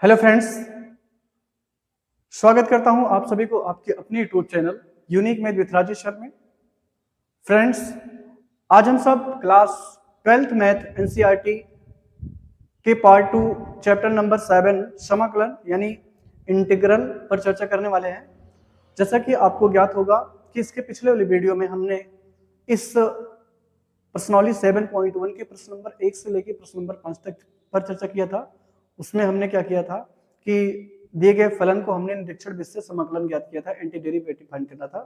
Hello friends, स्वागत करता हूं आप सभी को आपके अपने YouTube channel unique math with Rajesh sir में। फ्रेंड्स, आज हम सब क्लास 12th मैथ एनसीईआरटी के पार्ट 2 चैप्टर नंबर 7 समाकलन यानी इंटीग्रल पर चर्चा करने वाले हैं। जैसा कि आपको ज्ञात होगा कि इसके पिछले वाली वीडियो में हमने इस प्रश्नावली 7.1 के प्रश्न नंबर 1 से लेकर प्रश्न नंबर 5 तक पर चर्चा किया था। उसमें हमने क्या किया था कि दिए गए फलन को हमने निरीक्षण विधि से समाकलन ज्ञात किया था, एंटी डेरिवेटिव फाइंड करना था।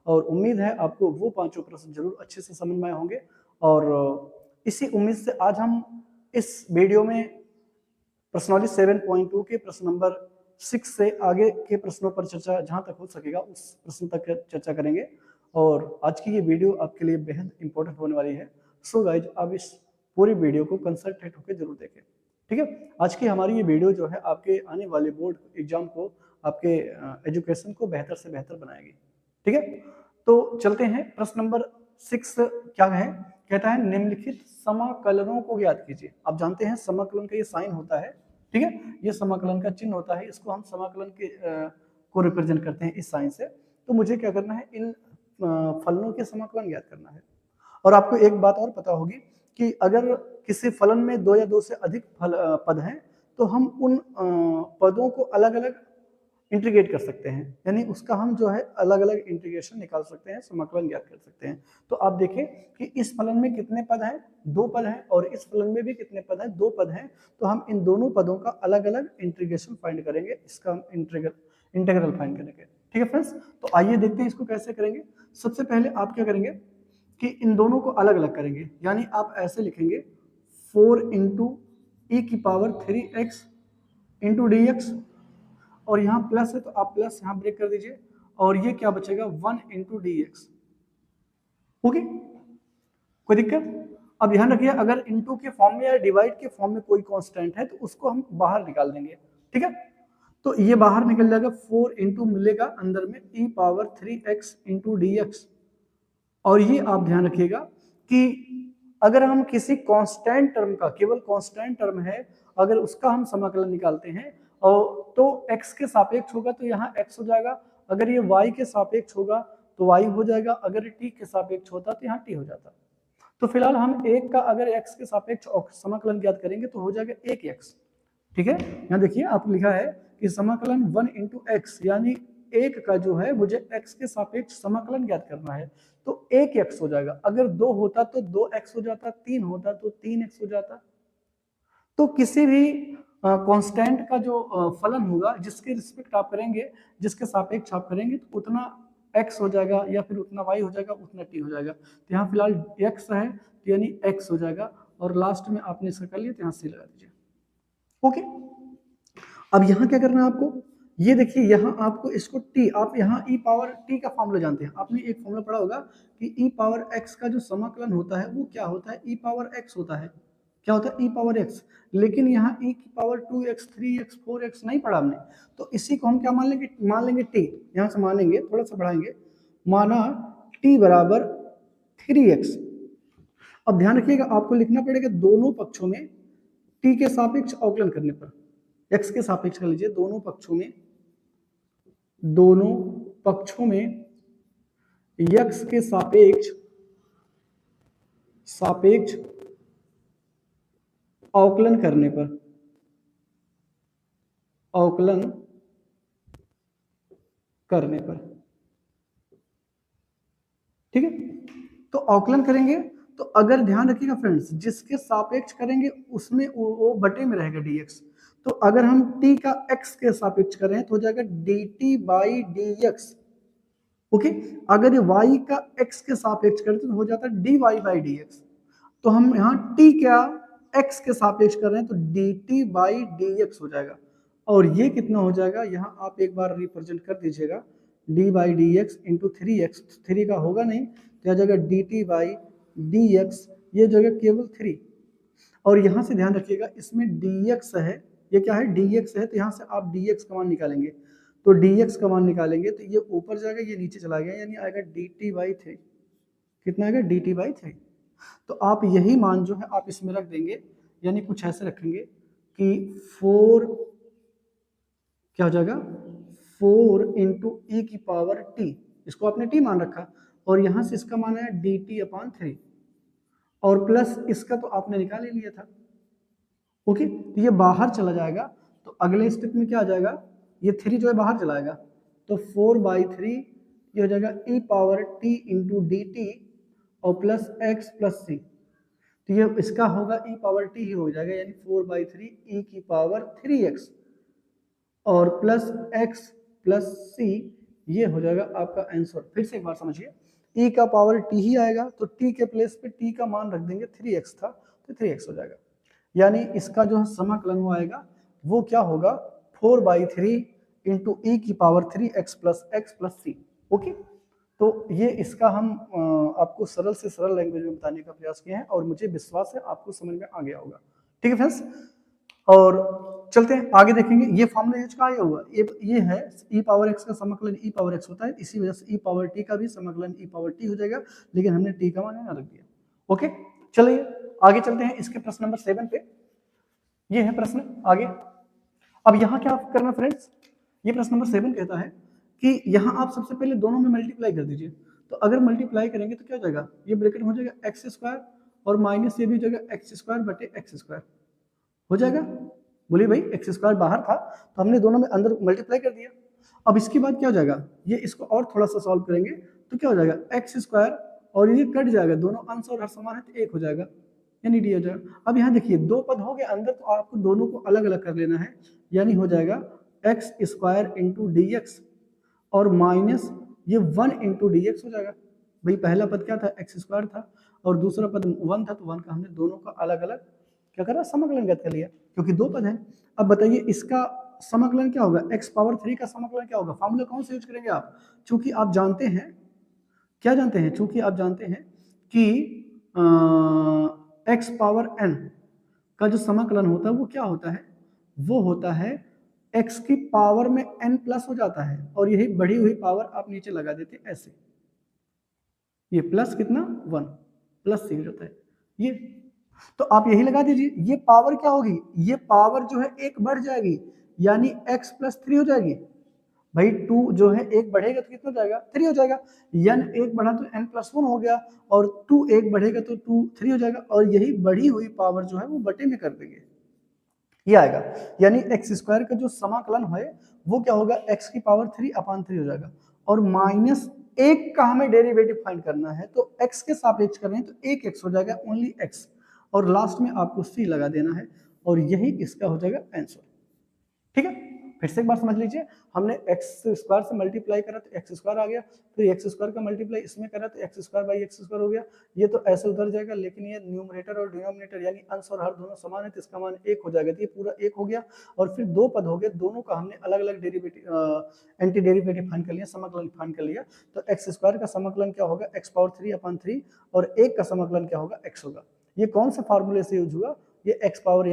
और उम्मीद है आपको वो पांचों प्रश्न जरूर अच्छे से समझ में आए होंगे। और इसी उम्मीद से आज हम इस वीडियो में प्रश्नावली 7.2 के प्रश्न नंबर 6 से आगे के प्रश्नों पर चर्चा जहां तक हो सकेगा उस प्रश्न तक चर्चा करेंगे। और आज की ये वीडियो आपके लिए बेहद इंपॉर्टेंट होने वाली है। सो गाइज, आप इस पूरी वीडियो को कंसंट्रेट होकर जरूर देखें, ठीक है। आज की हमारी ये वीडियो जो है आपके आने वाले बोर्ड एग्जाम को, आपके एजुकेशन को बेहतर से बेहतर बनाएगी, ठीक है। तो चलते हैं, प्रश्न नंबर 6 क्या है, कहता है निम्नलिखित समाकलनों को ज्ञात कीजिए। आप जानते हैं समाकलन का ये साइन होता है, ठीक है, ये समाकलन का चिन्ह होता है, इसको हम समाकलन के को रिप्रेजेंट करते हैं इस साइन से। तो मुझे क्या करना है, इन फलनों के समाकलन ज्ञात करना है। और आपको एक बात और पता होगी कि अगर किसी फलन में दो या दो से अधिक पद हैं तो हम उन पदों को अलग अलग इंटीग्रेट कर सकते हैं, यानी उसका हम जो है अलग अलग इंटीग्रेशन निकाल सकते हैं, समाकलन ज्ञात कर सकते हैं। तो आप देखें कि इस फलन में कितने पद हैं, दो पद हैं, और इस फलन में भी कितने पद हैं, दो पद हैं। तो हम इन दोनों पदों का अलग अलग इंटीग्रेशन फाइंड करेंगे, इसका हम इंटीग्रल फाइंड करेंगे, ठीक है फ्रेंड्स। तो आइए देखते हैं इसको कैसे करेंगे। सबसे पहले आप क्या करेंगे कि इन दोनों को अलग अलग करेंगे, यानी आप ऐसे लिखेंगे 4 इंटू ई की power 3x into d x, और यहाँ प्लस है तो आप प्लस यहाँ ब्रेक कर दीजिए, और ये क्या बचेगा 1 इंटू डी एक्स। ओके, कोई दिक्कत? अब ध्यान रखिए, अगर इंटू के फॉर्म में या डिवाइड के फॉर्म में कोई कांस्टेंट है तो उसको हम बाहर निकाल देंगे, ठीक है। तो ये बाहर निकल जाएगा, 4 इंटू मिलेगा अंदर में e power 3x into d x. और ये आप ध्यान रखिएगा कि अगर हम किसी कांस्टेंट टर्म का, केवल कांस्टेंट टर्म है, अगर उसका हम समाकलन निकालते हैं और तो x के सापेक्ष होगा तो यहाँ x हो जाएगा, अगर ये y के सापेक्ष होगा तो y हो जाएगा, अगर ये t के सापेक्ष होता तो यहाँ t हो जाता। तो फिलहाल हम एक का अगर x के सापेक्ष समाकलन ज्ञात करेंगे तो हो जाएगा 1x, ठीक है। यहाँ देखिए आप लिखा है कि समाकलन 1 इंटू एक्स, यानी एक का जो है मुझे x के सापेक्ष समाकलन ज्ञात करना है, तो 1x हो जाएगा। अगर 2 होता तो 2x हो जाता, 3 होता तो 3x हो जाता। तो किसी भी कांस्टेंट का जो फलन होगा, जिसके रिस्पेक्ट आप करेंगे, जिसके सापेक्ष आप करेंगे, तो उतना x हो जाएगा, या फिर उतना y हो जाएगा, उतना t हो जाएगा। तो यहाँ फिलहाल x है तो यानी x हो जाएगा, और लास्ट में आपने इसका कर लिया तो यहाँ c लगा दीजिए। ओके, अब यहाँ क्या करना है आपको, ये देखिए यहाँ आपको इसको t, आप यहाँ e पावर t का फॉर्मूला जानते हैं, आपने एक फॉर्मूला पढ़ा होगा कि e पावर x का जो समाकलन होता है वो क्या होता है, e पावर x होता है। क्या होता है, e पावर x। लेकिन यहाँ e की पावर 2x 3x 4x नहीं पढ़ा हमने, तो इसी को हम क्या मान लेंगे t, यहाँ से मान लेंगे, थोड़ा सा बढ़ाएंगे, माना t बराबर 3x। अब ध्यान रखिएगा, आपको लिखना पड़ेगा दोनों पक्षों में t के सापेक्ष अवकलन करने पर, x के सापेक्ष कर लीजिए, दोनों पक्षों में x के सापेक्ष अवकलन करने पर, ठीक है। तो अवकलन करेंगे तो अगर ध्यान रखिएगा फ्रेंड्स, जिसके सापेक्ष करेंगे उसमें वो बटे में रहेगा dx। तो अगर हम t का x के सापेक्ष करें तो हो जाएगा dt बाई dx। ओके, अगर ये y का x के सापेक्ष करें तो हो जाता है dy बाई dx। तो हम यहाँ t क्या x के सापेक्ष कर रहे हैं तो dt बाई dx हो जाएगा, और ये कितना हो जाएगा, यहाँ आप एक बार रिप्रेजेंट कर दीजिएगा, d by D x into 3x, 3 का होगा नहीं तो आ जाएगा dt बाई dx, ये जगह केवल 3। और यहाँ से ध्यान रखिएगा, इसमें dx है, ये क्या है dx है, तो यहाँ से आप dx का मान निकालेंगे, तो dx का मान निकालेंगे तो ये ऊपर जाएगा, ये नीचे चला गया, यानी आएगा dt बाई 3। कितना आएगा, dt बाई 3। तो आप यही मान जो है आप इसमें रख देंगे, यानी कुछ ऐसे रखेंगे कि 4 क्या हो जाएगा 4 इंटू ई की पावर टी, इसको आपने टी मान रखा और यहां से इसका मान है डी टी अपॉन 3 और प्लस इसका तो आपने निकाल ही लिया था। ओके, तो ये बाहर चला जाएगा, तो अगले स्टेप में क्या आ जाएगा, ये 3 जो है बाहर चलाएगा, तो 4/3 ये हो जाएगा e power t into d t और प्लस एक्स प्लस सी, तो ये इसका होगा ई पावर टी ही हो जाएगा, यानी 4/3 ई की पावर 3x और प्लस एक्स प्लस सी, ये हो जाएगा आपका आंसर। फिर से एक बार समझिए, e का पावर t ही आएगा, तो t के प्लेस पे t का मान रख देंगे, 3x था तो 3x हो जाएगा, यानी इसका जो समाकलन वो आएगा वो क्या होगा 4/3 इंटू ई की power 3x plus x plus c. Okay, तो ये इसका हम आपको सरल से सरल लैंग्वेज में बताने का प्रयास किया है और मुझे विश्वास है आपको समझ में आ गया होगा। ठीक है फ्रेंड्स, और चलते हैं आगे देखेंगे। ये फॉर्मूला यूज कहाँ होगा, ये है e पावर x का समाकलन e पावर x होता है, इसी वजह से e पावर t का भी समाकलन e पावर t हो जाएगा, लेकिन हमने t का मान यहाँ रख दिया। ओके, चलिए आगे चलते हैं इसके प्रश्न नंबर 7 पे। ये है प्रश्न आगे। अब यहाँ क्या करना फ्रेंड्स, ये प्रश्न नंबर 7 कहता है कि यहाँ आप सबसे पहले दोनों में मल्टीप्लाई कर दीजिए, तो अगर मल्टीप्लाई करेंगे तो क्या हो जाएगा, ये ब्रैकेट हो जाएगा एक्स स्क्वायर और माइनस ये भी हो जाएगा एक्स स्क्वायर बटे एक्स स्क्वायर हो जाएगा। बोलिए भाई, एक्स स्क्वायर बाहर था तो हमने दोनों में अंदर मल्टीप्लाई कर दिया। अब इसके बाद क्या हो जाएगा, ये इसको और थोड़ा सा सॉल्व करेंगे तो क्या हो जाएगा एक्स स्क्वायर और ये कट जाएगा, दोनों अंश और हर समान है तो 1 हो जाएगा, यानी डी हो जाएगा। अब यहाँ देखिए 2 पद हो गए अंदर, तो आपको दोनों को अलग अलग कर लेना है, यानी हो जाएगा x square into d x और माइनस ये 1 इंटू डी एक्स हो जाएगा। भाई पहला पद क्या था, एक्स स्क्वायर था और दूसरा पद 1 था, तो 1 का हमने दोनों का अलग अलग क्या करा, समाकलन ज्ञात कर लिया, क्योंकि 2 पद हैं। अब बताइए इसका समाकलन क्या होगा, x पावर 3 का समाकलन क्या होगा, फार्मूला कौन से यूज करेंगे आप, चूंकि आप जानते हैं, क्या जानते हैं, चूंकि आप जानते हैं कि x पावर n का जो समाकलन होता है वो क्या होता है, वो होता है x की पावर में n प्लस हो जाता है और यही बढ़ी हुई पावर आप नीचे लगा देते ऐसे, ये प्लस कितना 1 प्लस 3 होता है ये, तो आप यही लगा दीजिए, ये पावर क्या होगी, ये पावर जो है 1 बढ़ जाएगी, यानी x प्लस 3 हो जाएगी। भाई 2 जो है 1 बढ़ेगा तो कितना हो जाएगा 3 हो जाएगा, n 1 बढ़ा तो n प्लस 1 हो गया और 2 1 बढ़ेगा तो 2 3 हो जाएगा, और यही बढ़ी हुई पावर जो है वो बटे में कर देंगे, ये आएगा, यानी एक्स स्क्वायर का जो समाकलन है वो क्या होगा x की पावर 3/3 हो जाएगा, और माइनस 1 का हमें डेरिवेटिव फाइंड करना है, तो x के सापेक्ष कर रहे हैं तो 1x हो जाएगा, ओनली x, और लास्ट में आपको c लगा देना है और यही इसका हो जाएगा आंसर। ठीक है, फिर से एक बार समझ लीजिए, हमने एक्स स्क्वायर से मल्टीप्लाई करा तो एक्स स्क्वायर आ गया, फिर एक्स स्क्वायर का मल्टीप्लाई इसमें करा तो x square by x square हो गया, ये तो ऐसे उधर जाएगा, लेकिन ये न्यूमरेटर और डिनोमिनेटर यानी अंश और हर दोनों समान है तो इसका मान 1 हो जाएगा, तो ये पूरा 1 हो गया, और फिर 2 पद हो गए, दोनों का हमने अलग अलग डेरिवेटिव एंटी डेरिवेटिव फाइंड कर लिया, समाकलन फाइंड कर लिया, तो एक्स स्क्वायर का समाकलन क्या होगा एक्स पावर 3/3 और 1 का समाकलन क्या होगा x होगा। ये कौन से फार्मूले से यूज हुआ, ये x पावर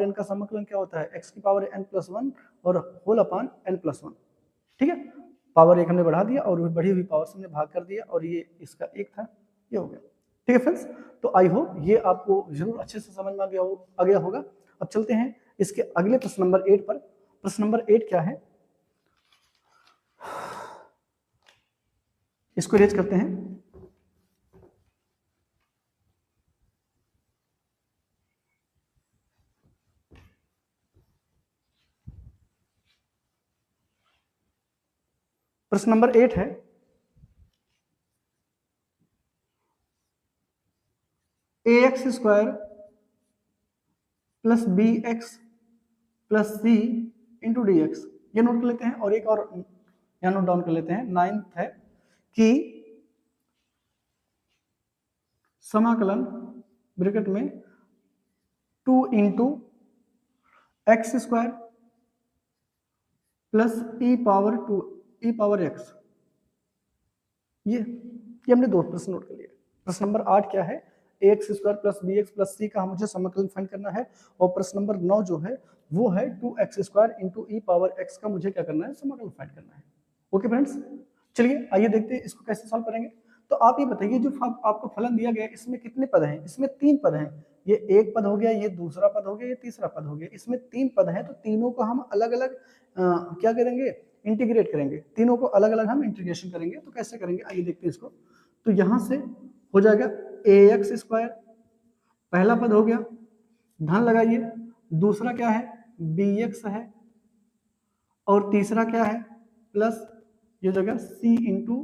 n का समाकलन क्या होता है x की पावर n+1 और होल अपॉन n+1। ठीक है, पावर 1 हमने बढ़ा दिया और बढ़ी हुई पावर से हमने भाग कर दिया और ये इसका 1 था, ये हो गया। ठीक है फ्रेंड्स, तो आई होप ये आपको जरूर अच्छे से समझ में आ गया होगा। अब चलते हैं इसके अगले प्रश्न नंबर 8 पर। प्रश्न नंबर 8 क्या है, इसको रेज करते हैं। प्रश्न नंबर 8 है, ax square plus b x plus c into d x, ये नोट कर लेते हैं, और एक और यहाँ नोट डाउन कर लेते हैं। 9th है कि समाकलन ब्रैकेट में 2 इंटू एक्स स्क्वायर प्लस ई पावर एक्स, ये हमने 2 प्रश्न नोट कर लिए। प्रश्न नंबर 8 क्या है, x square plus b x plus c का मुझे समाकलन फाइंड करना है, और प्रश्न नंबर 9 जो है वो है 2x स्क्वायर इंटू ई पावर एक्स का मुझे क्या करना है, समाकलन फाइंड करना है। ओके फ्रेंड्स, चलिए आइए देखते हैं इसको कैसे सॉल्व करेंगे। तो आप ये बताइए, जो आपको फलन दिया गया है इसमें कितने पद हैं, इसमें 3 पद हैं, ये एक पद हो गया, ये दूसरा पद हो गया, ये तीसरा पद हो गया। इसमें 3 पद है, तो तीनों को हम अलग अलग क्या करेंगे, इंटीग्रेट करेंगे। तीनों को अलग अलग हम इंटीग्रेशन करेंगे। तो कैसे करेंगे, आइए देखते हैं इसको। तो यहां से हो जाएगा ax स्क्वायर, पहला पद हो गया, धन लगाइए, दूसरा क्या है bx है, और तीसरा क्या है प्लस ये जगह c इंटू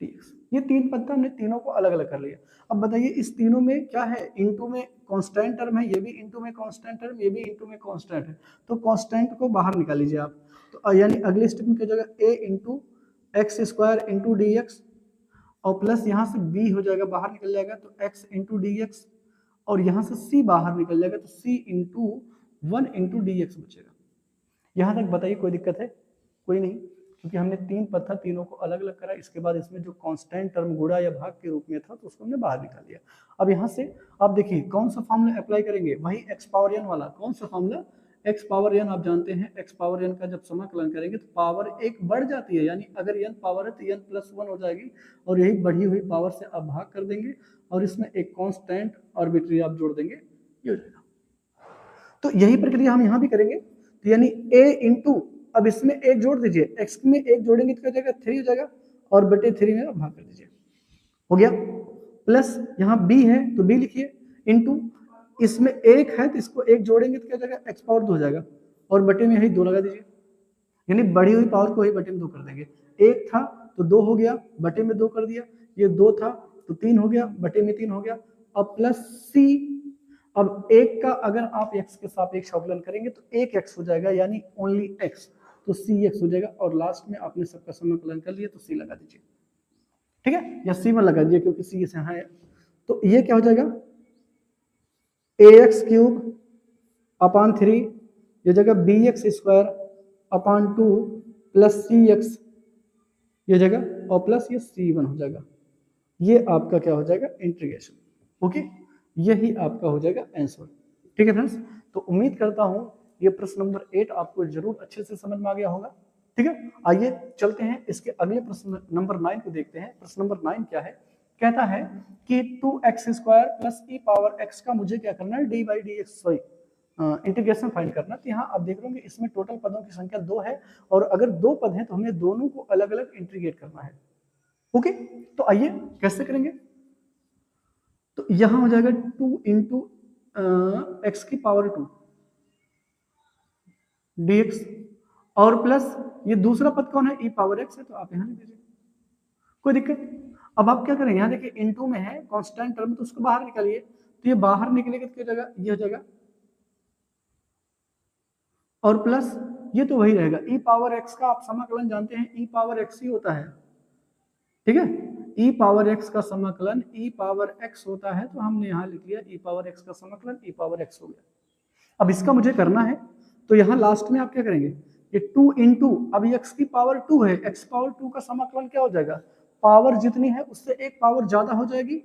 dx। ये 3 पद था, हमने तीनों को अलग अलग कर लिया। अब बताइए इस तीनों में क्या है, इंटू में कांस्टेंट टर्म है, ये भी इंटू में कांस्टेंट टर्म, ये भी इंटू में कांस्टेंट है। तो कांस्टेंट को बाहर निकाल लीजिए आप। तो यानी अगले स्टेप में क्या हो जाएगा, a into x square into d x, और प्लस यहाँ से b हो जाएगा, बाहर निकल जाएगा, तो x इंटू डी एक्स, और यहाँ से c बाहर निकल जाएगा, तो c into 1 into d x बचेगा। यहाँ तक बताइए कोई दिक्कत है? कोई नहीं, क्योंकि हमने 3 पद था, तीनों को अलग अलग करा। इसके बाद इसमें जो कांस्टेंट टर्म गुणा या भाग के रूप में था, तो उसको हमने बाहर निकाल लिया। अब यहाँ से आप देखिए कौन सा फॉर्मूला अप्लाई करेंगे, वही x पावर n वाला। कौन सा फॉर्मूला, x पावर n। आप जानते हैं x पावर n का जब समाकलन करेंगे तो पावर 1 बढ़ जाती है, यानी अगर n पावर है तो n प्लस 1 हो जाएगी, और यही बढ़ी हुई पावर से आप भाग कर देंगे, और इसमें एक कांस्टेंट आर्बिट्री आप जोड़ देंगे, ये हो जाएगा। तो यही प्रक्रिया हम यहाँ भी करेंगे। तो यानी a इंटू, अब इसमें एक जोड़ दीजिए, x में एक जोड़ेंगे तो क्या हो जाएगा, 3 हो जाएगा, और बटे 3 में आप भाग कर दीजिए, हो गया। प्लस यहाँ b है तो b लिखिए, इंटू इसमें एक है तो इसको एक जोड़ेंगे तो क्या हो जाएगा, x पावर 2 हो जाएगा, और बटे में यही 2 लगा दीजिए, यानी बढ़ी हुई पावर को ही बटे में 2 कर देंगे। एक था तो 2 हो गया, बटे में 2 कर दिया, ये 2 था तो 3 हो गया, बटे में 3 हो गया। अब प्लस c, अब एक का अगर आप x के सापेक्ष अवकलन करेंगे तो एक x हो जाएगा, यानी ओनली x, तो cx हो जाएगा। और लास्ट में आपने सबका समाकलन कर लिया तो c लगा दीजिए, ठीक है, या c में लगा दीजिए क्योंकि c से यहाँ है। तो ये क्या हो जाएगा, ax क्यूब अपान 3, ये जगह bx square upon 2 plus cx, ये जगह, और प्लस ये c1 हो जाएगा। ये आपका क्या हो जाएगा, इंटीग्रेशन। ओके, यही आपका हो जाएगा आंसर। ठीक है फ्रेंड्स, तो उम्मीद करता हूं ये प्रश्न नंबर 8 आपको जरूर अच्छे से समझ में आ गया होगा। ठीक है, आइए चलते हैं इसके अगले प्रश्न नंबर 9 को देखते हैं। प्रश्न नंबर 9 क्या है, कहता है कि 2x square plus e power x का मुझे क्या करना है, D by D x, sorry integration find करना। तो यहाँ आप देख रहे होंगे इसमें टोटल पदों की संख्या 2 है, और अगर 2 पद हैं तो हमें दोनों को अलग अलग इंटीग्रेट करना है। ओके, तो आइए कैसे करेंगे। तो यहां हो जाएगा 2 इंटू एक्स की पावर 2 dx, और प्लस ये दूसरा पद कौन है, e पावर x है, तो आप यहां लिख दीजिए, कोई दिक्कत। अब आप क्या करें, यहां देखिए इनटू में है कांस्टेंट टर्म, तो उसको बाहर निकालिए, तो ये बाहर निकलेगा तो क्या जगह, ये हो जाएगा, और प्लस ये तो वही रहेगा, e पावर x का आप समाकलन जानते हैं, e पावर x ही होता है। ठीक है, e पावर x का समाकलन e पावर x होता है, तो हमने यहां लिख लिया e पावर x का समाकलन e पावर x हो गया। अब इसका मुझे करना है, तो यहां लास्ट में आप क्या करेंगे, ये 2 इंटू, अब x की पावर 2 है, x पावर 2 का समाकलन क्या हो जाएगा, पावर जितनी है उससे एक पावर ज्यादा हो जाएगी।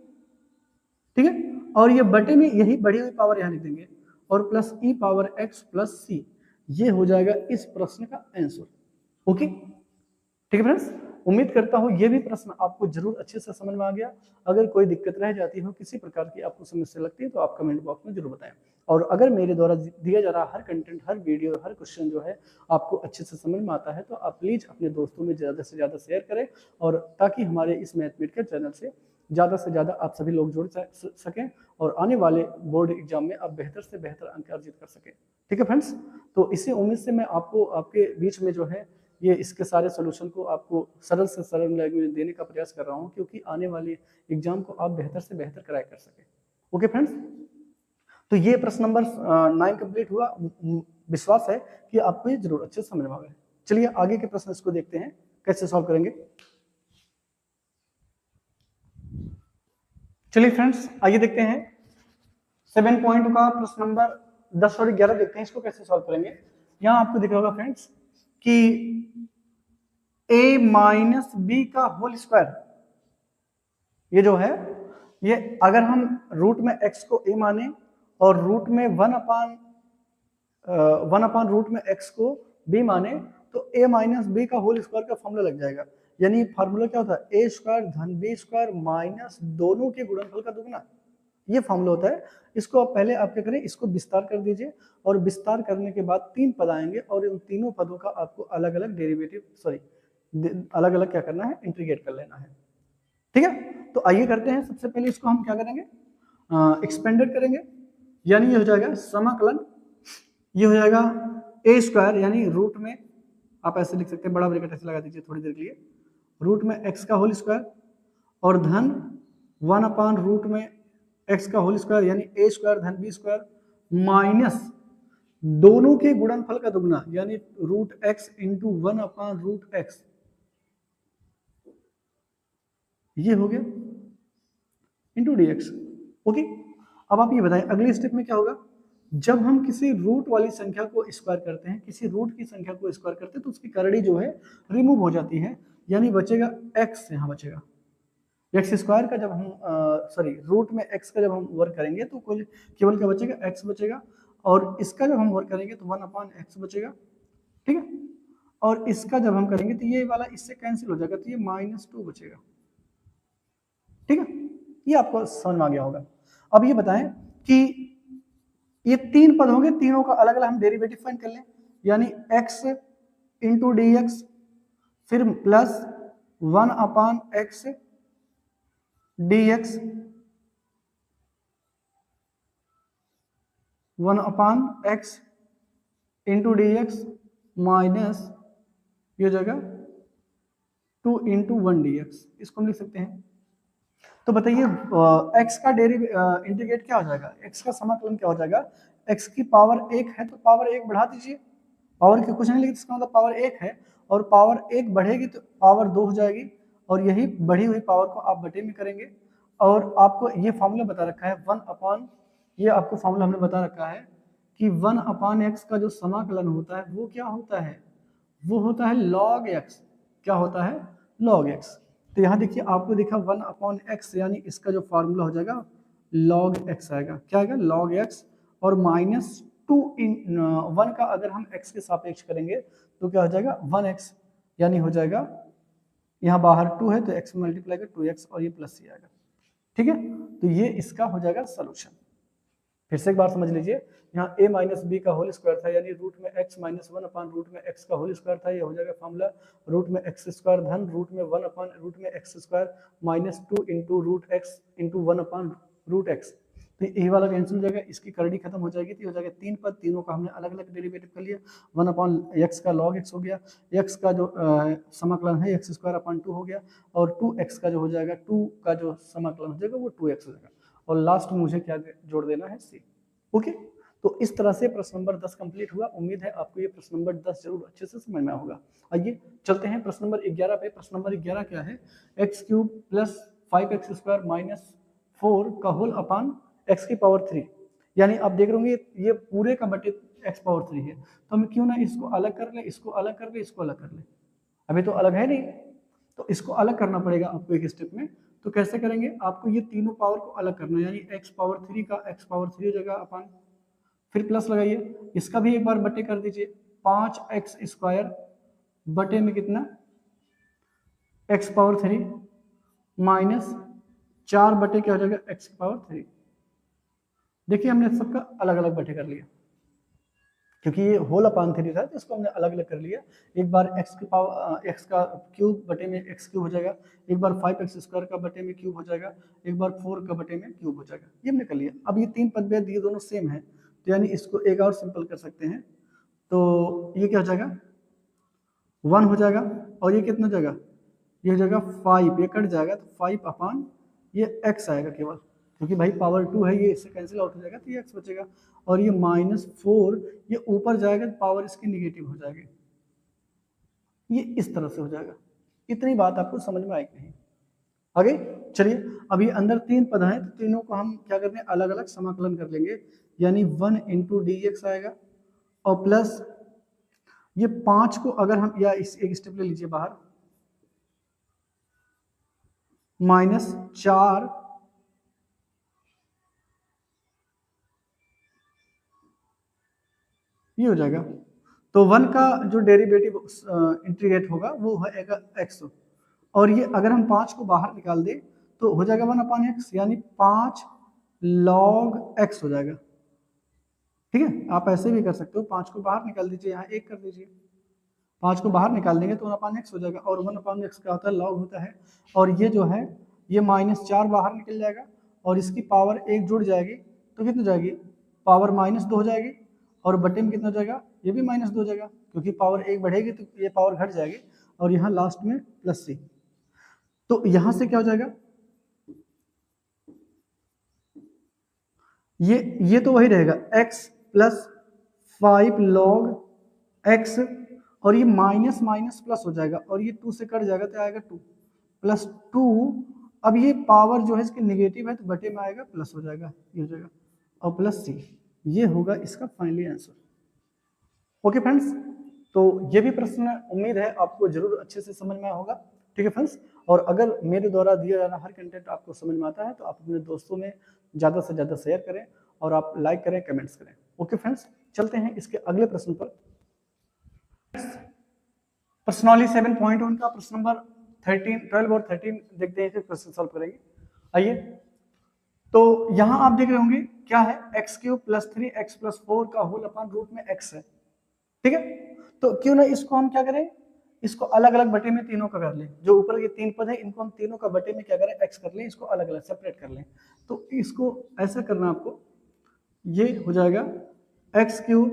ठीक है, और ये बटे में यही बढ़ी हुई पावर यहां लिख देंगे, और plus e power x plus c, ये हो जाएगा इस प्रश्न का आंसर। ओके, ठीक है फ्रेंड्स, उम्मीद करता हूं ये भी प्रश्न आपको जरूर अच्छे से समझ में आ गया। अगर कोई दिक्कत रह जाती हो, किसी प्रकार की आपको समस्या लगती है, तो आप कमेंट बॉक्स में जरूर बताएं। और अगर मेरे द्वारा दिया जा रहा हर कंटेंट, हर वीडियो, हर क्वेश्चन जो है आपको अच्छे से समझ में आता है, तो आप प्लीज अपने दोस्तों में ज़्यादा से ज़्यादा शेयर करें, और ताकि हमारे इस मैथमेटिकल चैनल से ज़्यादा आप सभी लोग जुड़ सकें, और आने वाले बोर्ड एग्जाम में आप बेहतर से बेहतर अंक अर्जित कर सकें। ठीक है फ्रेंड्स, तो इसी उम्मीद से मैं आपको आपके बीच में जो है ये इसके सारे सोल्यूशन को आपको सरल से सरल लैंग्वेज में देने का प्रयास कर रहा हूँ, क्योंकि आने वाले एग्जाम को आप बेहतर से बेहतर कराया कर सके। ओके फ्रेंड्स, तो ये प्रश्न नंबर 9 कंप्लीट हुआ। विश्वास है कि आपको ये जरूर अच्छे से समझ में आ गए। चलिए आगे के प्रश्न इसको देखते हैं कैसे सॉल्व करेंगे। चलिए फ्रेंड्स, आइए देखते हैं 7 पॉइंट का प्रश्न नंबर 10 और 11 देखते हैं, इसको कैसे सॉल्व करेंगे। यहाँ आपको दिख रहा होगा फ्रेंड्स कि a माइनस बी का होल स्क्वायर, ये जो है, ये अगर हम रूट में x को a माने और रूट में 1 अपान रूट में x को b माने, तो a माइनस बी का होल स्क्वायर का फॉर्मूला लग जाएगा। यानी फार्मूला क्या होता है, a स्क्वायर धन b स्क्वायर माइनस दोनों के गुणनफल का दुगना, ये फॉर्मूला होता है। इसको आप पहले आप क्या करें, इसको विस्तार कर दीजिए और विस्तार करने के बाद 3 पद आएंगे और उन तीनों पदों का आपको अलग अलग डेरिवेटिव अलग अलग क्या करना है, इंटीग्रेट कर लेना है। ठीक है, तो आइए करते हैं। सबसे पहले इसको हम क्या करेंगे, एक्सपेंडेड करेंगे, यानी ये हो जाएगा समाकलन, ये हो जाएगा ए स्क्वायर यानी रूट में, आप ऐसे लिख सकते हैं, बड़ा ब्रैकेट ऐसे लगा दीजिए थोड़ी देर के लिए, रूट में एक्स का होल स्क्वायर और धन 1/रूट में एक्स का होल स्क्वायर यानी ए स्क्वायर धन बी स्क्वायर माइनस दोनों के गुणनफल का दुगना यानी रूट एक्स इंटू 1/रूट एक्स, ये हो गया इंटू डी एक्स। ओके, अब आप ये बताएं अगले स्टेप में क्या होगा। जब हम किसी रूट वाली संख्या को स्क्वायर करते हैं, किसी रूट की संख्या को स्क्वायर करते हैं, तो उसकी करड़ी जो है रिमूव हो जाती है, यानी बचेगा एक्स, यहाँ बचेगा एक्स स्क्वायर का जब हम रूट में एक्स का जब हम वर्क करेंगे तो केवल क्या बचेगा, एक्स बचेगा, और इसका जब हम वर्क करेंगे तो 1/x बचेगा। ठीक है, और इसका जब हम करेंगे तो ये वाला इससे कैंसिल हो जाएगा, तो ये -2 बचेगा। ठीक है, ये आपको समझ में आ गया होगा। अब ये बताएं कि ये 3 पद होंगे, तीनों का अलग अलग हम डेरिवेटिव फाइंड कर लें, यानी x इंटू डी एक्स, फिर plus 1/x dx 1/x into d x minus ये हो जाएगा 2 इंटू 1 dx, इसको हम लिख सकते हैं। तो बताइए x का इंटीग्रेट क्या हो जाएगा, x का समाकलन क्या हो जाएगा, x की पावर 1 है तो पावर 1 बढ़ा दीजिए, पावर की कुछ नहीं लिखी, इसका मतलब पावर 1 है और पावर 1 बढ़ेगी तो पावर 2 हो जाएगी, और यही बढ़ी हुई पावर को आप बटे में करेंगे। और आपको ये फॉर्मूला बता रखा है 1/, ये आपको फॉर्मूला हमने बता रखा है कि 1/x का जो समाकलन होता है वो क्या होता है, वो होता है log x। क्या होता है, log x। तो यहाँ देखिए आपको दिखा 1/x, यानी इसका जो फॉर्मूला हो जाएगा log x आएगा, क्या आएगा log x, और -2 इन 1 का अगर हम x के सापेक्ष करेंगे तो क्या हो जाएगा 1x, यानी हो जाएगा यहाँ बाहर 2 है तो x में मल्टीप्लाई कर 2x और ये प्लस ही आएगा। ठीक है, तो ये इसका हो जाएगा सोल्यूशन। फिर से एक बार समझ लीजिए, यहाँ a माइनस बी का होल स्क्वायर था, यानी रूट में x माइनस 1/रूट में x का होल स्क्वायर था, ये हो जाएगा फॉर्मूला रूट में x स्क्वायर धन रूट में 1/रूट में x square -2 into root x into 1/रूट x। तो ये वाला कैंसिल हो जाएगा, इसकी करड़ी खत्म हो जाएगी, तो हो जाएगा 3 पद, तीनों का हमने अलग अलग डेरिवेटिव कर लिया। 1/x का log x हो गया, x का जो समाकलन है x स्क्वायर 2 हो गया, और 2x का जो हो जाएगा 2 का जो समाकलन हो जाएगा वो 2x हो जाएगा, और लास्ट में मुझे क्या जोड़ देना है c। ओके, तो इस तरह से प्रश्न नंबर 10 कंप्लीट हुआ। उम्मीद है आपको ये प्रश्न नंबर 10 जरूर अच्छे से समझ में होगा। आइए चलते हैं प्रश्न नंबर 11 पे। प्रश्न नंबर 11 क्या है, x³ प्लस 5x² माइनस 4 का होल अपान x की पावर 3, यानी आप देख रहे होंगे ये पूरे का बटे x पावर 3 है, तो हम क्यों ना इसको अलग कर ले, इसको अलग कर ले, इसको अलग कर ले, अभी तो अलग है नहीं, तो इसको अलग करना पड़ेगा आपको एक स्टेप में। तो कैसे करेंगे, आपको ये तीनों पावर को अलग करना है, यानी x पावर 3 का x पावर 3 जगह अपान, फिर प्लस लगाइए, इसका भी एक बार बटे कर दीजिए, 5x² बटे में कितना x पावर 3 माइनस 4 बटे क्या हो जाएगा x पावर 3। देखिए हमने सबका अलग अलग बटे कर लिया, क्योंकि ये होल अपान 3 था तो इसको हमने अलग अलग कर लिया। एक बार x की पावर x का क्यूब बटे में x क्यूब हो जाएगा, एक बार 5x² का बटे में क्यूब हो जाएगा, एक बार 4 का बटे में क्यूब हो जाएगा, ये हमने कर लिया। अब ये 3 पद में दिए दोनों सेम है, तो यानी इसको एक और सिंपल कर सकते हैं, तो ये क्या हो जाएगा 1 हो जाएगा, और ये कितना हो जाएगा, ये हो जाएगा 5, ये कट जाएगा तो 5 ये x आएगा केवल, क्योंकि भाई पावर 2 है, ये इससे कैंसिल आउट हो जाएगा तो ये x बचेगा, और ये -4 ये ऊपर जाएगा तो पावर इसकी निगेटिव हो जाएगी, ये इस तरह से हो जाएगा। इतनी बात आपको समझ में आएगी नहीं। आगे चलिए, अभी अंदर 3 पद हैं तो तीनों को हम क्या करते हैं अलग अलग समाकलन कर लेंगे, यानी 1 इंटू dx आएगा, और प्लस ये 5 को अगर हम या इस एक स्टेप ले लीजिए बाहर, -4 ये हो जाएगा, तो 1 का जो डेरिवेटिव इंटीग्रेट होगा वो होगा x, और ये अगर हम 5 को बाहर निकाल दें तो हो जाएगा 1/x, यानी 5 log x हो जाएगा। ठीक है, आप ऐसे भी कर सकते हो, 5 को बाहर निकाल दीजिए, यहाँ 1 कर दीजिए, 5 को बाहर निकाल देंगे तो 1/x हो जाएगा, और 1/x का होता है log होता है, और ये जो है ये -4 बाहर निकल जाएगा, और इसकी पावर 1 जुड़ जाएगी तो कितनी हो जाएगी, पावर -2 हो जाएगी, और बटे में कितना हो जाएगा, ये भी -2 हो जाएगा, क्योंकि पावर 1 बढ़ेगी तो ये पावर घट जाएगी, और यहाँ लास्ट में +c। तो यहाँ से क्या हो जाएगा, ये तो वही रहेगा x + 5 log x, और ये माइनस माइनस प्लस हो जाएगा, और ये 2 से कट जाएगा तो आएगा 2 +2। अब ये पावर जो है इसकी नेगेटिव है तो बटे में आएगा प्लस हो जाएगा, ये हो जाएगा, और +c, ये होगा इसका फाइनली आंसर। ओके फ्रेंड्स, तो ये भी प्रश्न उम्मीद है आपको जरूर अच्छे से समझ में आया होगा। ठीक है फ्रेंड्स, और अगर मेरे द्वारा दिया जाना हर कंटेंट आपको समझ में आता है तो आप अपने दोस्तों में ज़्यादा से ज़्यादा शेयर करें, और आप लाइक करें, कमेंट्स करें। ओके फ्रेंड्स, चलते हैं इसके अगले प्रश्न पर। पर्सनली 7.1 का प्रश्न नंबर 12 और 13 देखते हैं, फिर प्रश्न सॉल्व करेंगे। आइए, तो यहां आप देख रहे होंगे क्या है, x³ + 3x + 4 का होल अपन रूट में x है। ठीक है, तो क्यों ना इसको हम क्या करें, इसको अलग अलग बटे में तीनों का कर लें, जो ऊपर ये 3 पद है इनको हम तीनों का बटे में क्या करें, x कर लें, इसको अलग अलग सेपरेट कर लें। तो इसको ऐसा करना आपको, ये हो जाएगा x³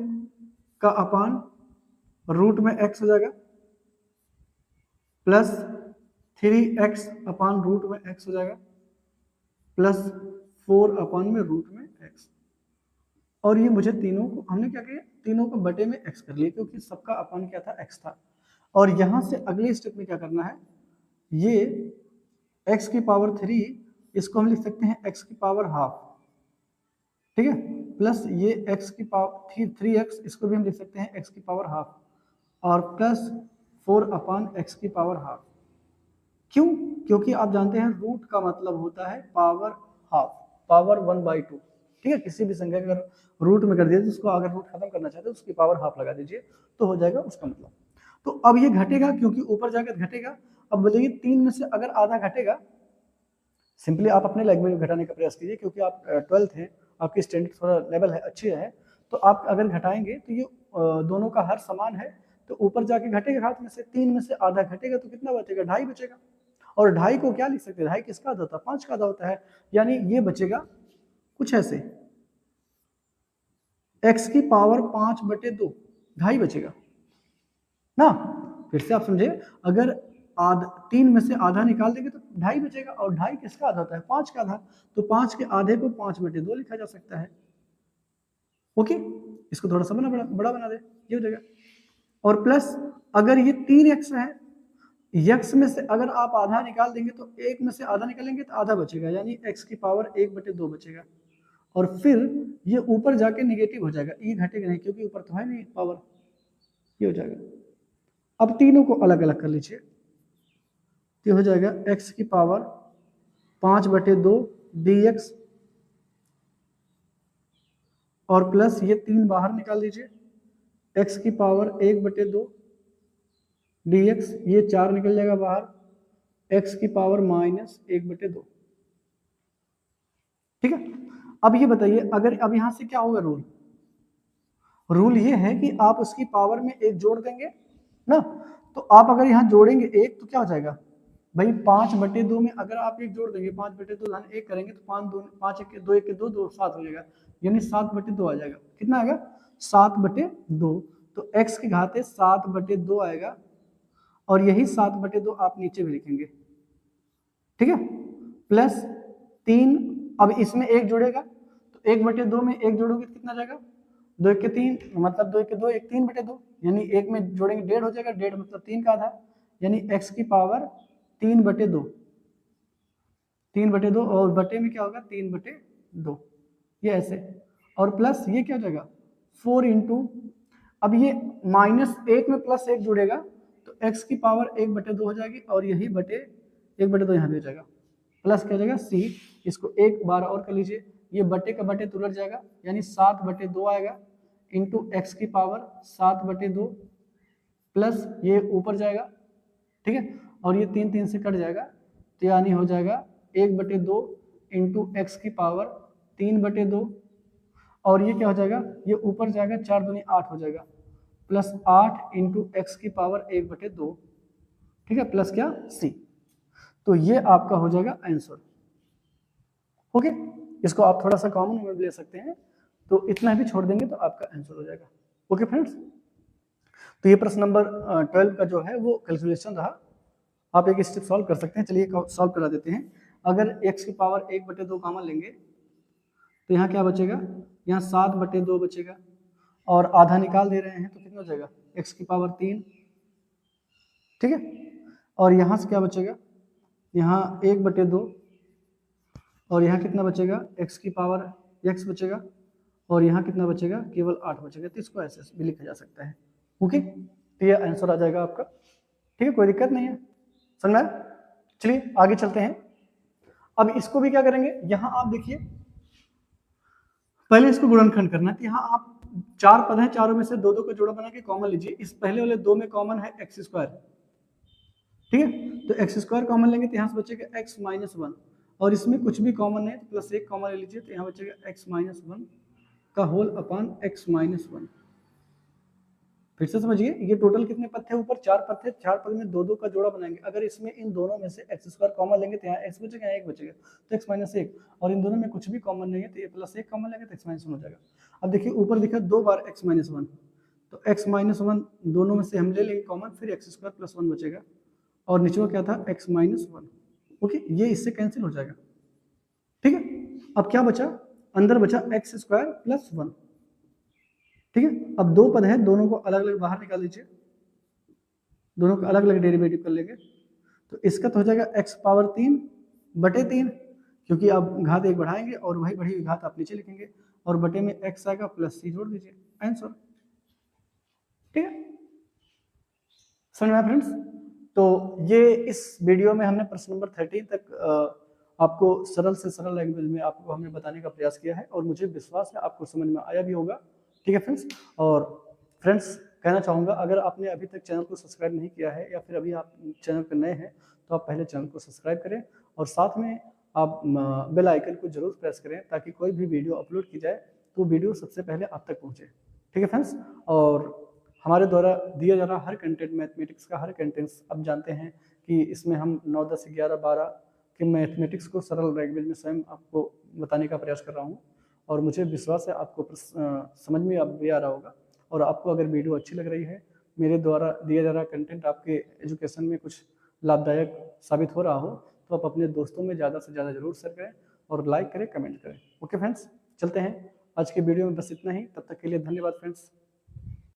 का अपान रूट में x हो जाएगा, प्लस 3x अपान रूट में x हो जाएगा, प्लस 4 अपान में रूट में x। और ये मुझे तीनों को हमने क्या किया, तीनों को बटे में x कर लिया, क्योंकि सबका अपान क्या था, x था। और यहां से अगले स्टेप में क्या करना है, ये x की पावर 3, इसको हम लिख सकते हैं x की पावर हाफ। ठीक है, प्लस ये x की पावर 3x, इसको भी हम लिख सकते हैं x की पावर हाफ, और प्लस 4 अपान x की पावर हाफ। क्यों, क्योंकि आप जानते हैं रूट का मतलब होता है पावर हाफ, पावर 1/2। ठीक है, किसी भी संख्या का अगर रूट में कर दिया तो उसको अगर रूट खत्म करना चाहते हो उसकी पावर हाफ लगा दीजिए तो हो जाएगा उसका मतलब। तो अब ये घटेगा क्योंकि ऊपर जाकर घटेगा। अब बोलिए 3 में से अगर आधा घटेगा, सिंपली आप अपने लैंग्वेज में घटाने का प्रयास कीजिए, क्योंकि आप 12th हैं, आपकी स्टैंडर्ड थोड़ा लेवल है, अच्छी है, तो आप अगर घटाएंगे तो ये दोनों का हर समान है, तो ऊपर जाके घटेगा हाथ में से, 3 में से आधा घटेगा तो कितना बचेगा, 2.5 बचेगा। और 2.5 को क्या लिख सकते हैं, 2.5 किसका आधा होता है, 5 का आधा होता है, यानी ये बचेगा कुछ ऐसे, x की पावर 5/2, 2.5 बचेगा ना। फिर से आप समझे, अगर 3 में से आधा निकाल देंगे तो 2.5 बचेगा, और 2.5 किसका आधा होता है, 5 का आधा, तो 5 के आधे को 5/2 लिखा जा सकता है। ओके, इसको थोड़ा सा बड़ा बना दे, ये हो जाएगा। और प्लस अगर ये 3x है, x में से अगर आप आधा निकाल देंगे तो 1 में से आधा निकालेंगे तो आधा बचेगा, यानी x की पावर 1/2 बचेगा, और फिर ये ऊपर जाके निगेटिव हो जाएगा, ये घटेगा नहीं क्योंकि ऊपर तो है नहीं पावर, ये हो जाएगा। अब तीनों को अलग अलग कर लीजिए, ये हो जाएगा x की पावर 5/2 dx, और प्लस ये 3 बाहर निकाल दीजिए, x की पावर 1/2 dx, ये 4 निकल जाएगा बाहर, x की पावर -1/2। ठीक है, अब ये बताइए, अगर अब यहां से क्या होगा, रूल ये है कि आप उसकी पावर में 1 जोड़ देंगे ना, तो आप अगर यहाँ जोड़ेंगे 1 तो क्या हो जाएगा भाई, 5/2 में अगर आप 1 जोड़ देंगे, 5/2 1 करेंगे तो 5 1 2 1 2 2 7 हो जाएगा, यानी 7/2 आ जाएगा। कितना आएगा, 7/2। तो x की घात 7/2 आएगा, और यही 7/2 आप नीचे भी लिखेंगे। ठीक है, प्लस 3, अब इसमें 1 जुड़ेगा तो 1/2 में 1 जोड़ोगे तो कितना जाएगा, 2 1 3, मतलब 2 1 2 1 3/2, यानी 1 में जोड़ेंगे 1.5 हो जाएगा, 1.5 मतलब 3 का आधा, यानी x की पावर 3/2, 3/2, और बटे में क्या होगा, 3/2, ये ऐसे। और प्लस ये क्या हो जाएगा, 4 इंटू, अब ये -1 में +1 जुड़ेगा तो x की पावर 1/2 हो जाएगी, और यही बटे 1/2 यहाँ भी हो जाएगा, प्लस क्या हो जाएगा c, इसको एक बार और कर लीजिए, ये बटे का बटे तो उलट जाएगा, यानी 7/2 आएगा, इंटू x की पावर 7/2, प्लस ये ऊपर जाएगा। ठीक है, और ये 3 3 से कट जाएगा, तो यानी हो जाएगा 1/2 इंटू x की पावर 3/2 और ये क्या हो जाएगा, ये ऊपर जाएगा 4 दूनी 8 हो जाएगा, प्लस 8 इंटू एक्स की पावर 1/2, ठीक है, प्लस क्या सी। तो ये आपका हो जाएगा आंसर। ओके, इसको आप थोड़ा सा कॉमन में ले सकते हैं, तो इतना भी छोड़ देंगे तो आपका आंसर हो जाएगा। ओके फ्रेंड्स, तो ये प्रश्न नंबर 12 का जो है वो कैलकुलेशन रहा। आप एक स्टेप सॉल्व कर सकते हैं। चलिए सॉल्व करा देते हैं। अगर x की पावर 1/2 कॉमन लेंगे तो यहाँ क्या बचेगा, यहाँ 7/2 बचेगा, और आधा निकाल दे रहे हैं तो कितना हो जाएगा, x की पावर 3, ठीक है। और यहाँ से क्या बचेगा, यहाँ 1/2, और यहाँ कितना बचेगा, x की पावर x बचेगा, और यहाँ कितना बचेगा, केवल 8 बचेगा। तो इसको ऐसे भी लिखा जा सकता है। ओके, तो ये आंसर आ जाएगा आपका, ठीक है, कोई दिक्कत नहीं है, समझ में आया? चलिए आगे चलते हैं। अब इसको भी क्या करेंगे, यहाँ आप देखिए, पहले इसको गुणनखंड करना है। तो यहाँ आप 4 पद हैं, चारों में से 2-2 का जोड़ा बना के कॉमन लीजिए। इस पहले वाले 2 में कॉमन है x², ठीक है, तो x² कॉमन लेंगे तो यहाँ से बचेगा x - 1, और इसमें कुछ भी कॉमन नहीं तो +1 कॉमन ले लीजिए, तो यहाँ बचेगा x - 1 का होल अपॉन x - 1। फिर से समझिए, ये टोटल कितने पद थे, ऊपर 4 पद थे, 4 पद में 2-2 का जोड़ा बनाएंगे। अगर इसमें इन दोनों में से x² कॉमन लेंगे तो यहाँ x बचेगा, यहाँ 1 बचेगा, तो x - 1, और इन दोनों में कुछ भी कॉमन नहीं है तो ये +1 कॉमन लेंगे तो x - 1 हो जाएगा। अब देखिए ऊपर दिखा 2 बार x - 1, तो x - 1 दोनों में से हम ले लेंगे कॉमन, फिर x² + 1 बचेगा, और नीचे क्या था, x - 1। ओके, ये इससे कैंसिल हो जाएगा, ठीक है। अब क्या बचा, अंदर बचा x² + 1, ठीक है। अब 2 पद है, दोनों को अलग अलग बाहर निकाल लीजिए, दोनों का अलग अलग डेरिवेटिव कर लेंगे, तो इसका तो हो जाएगा x पावर 3/3, क्योंकि आप घात 1 बढ़ाएंगे और वही बढ़ी हुई घात आप नीचे लिखेंगे, और बटे में x आएगा प्लस c जोड़ दीजिए, आंसर, ठीक है। समझ में आया फ्रेंड्स? तो ये इस वीडियो में हमने प्रश्न नंबर 13 तक आपको सरल से सरल लैंग्वेज में आपको हमने बताने का प्रयास किया है, और मुझे विश्वास है आपको समझ में आया भी होगा, ठीक है फ्रेंड्स। और फ्रेंड्स, कहना चाहूँगा, अगर आपने अभी तक चैनल को सब्सक्राइब नहीं किया है, या फिर अभी आप चैनल पर नए हैं, तो आप पहले चैनल को सब्सक्राइब करें, और साथ में आप बेल आइकन को जरूर प्रेस करें, ताकि कोई भी वीडियो अपलोड की जाए तो वीडियो सबसे पहले आप तक पहुँचे, ठीक है फ्रेंड्स। और हमारे द्वारा दिया जा रहा हर कंटेंट, मैथमेटिक्स का हर कंटेंट्स, अब जानते हैं कि इसमें हम 9, 10, 11, 12 के मैथमेटिक्स को सरल लैंग्वेज में स्वयं आपको बताने का प्रयास कर रहा हूँ, और मुझे विश्वास है आपको समझ में अब भी आ रहा होगा। और आपको अगर वीडियो अच्छी लग रही है, मेरे द्वारा दिया जा रहा कंटेंट आपके एजुकेशन में कुछ लाभदायक साबित हो रहा हो, तो आप अपने दोस्तों में ज़्यादा से ज़्यादा जरूर शेयर करें, और लाइक करें, कमेंट करें। ओके फ्रेंड्स, चलते हैं, आज के वीडियो में बस इतना ही। तब तक के लिए धन्यवाद फ्रेंड्स।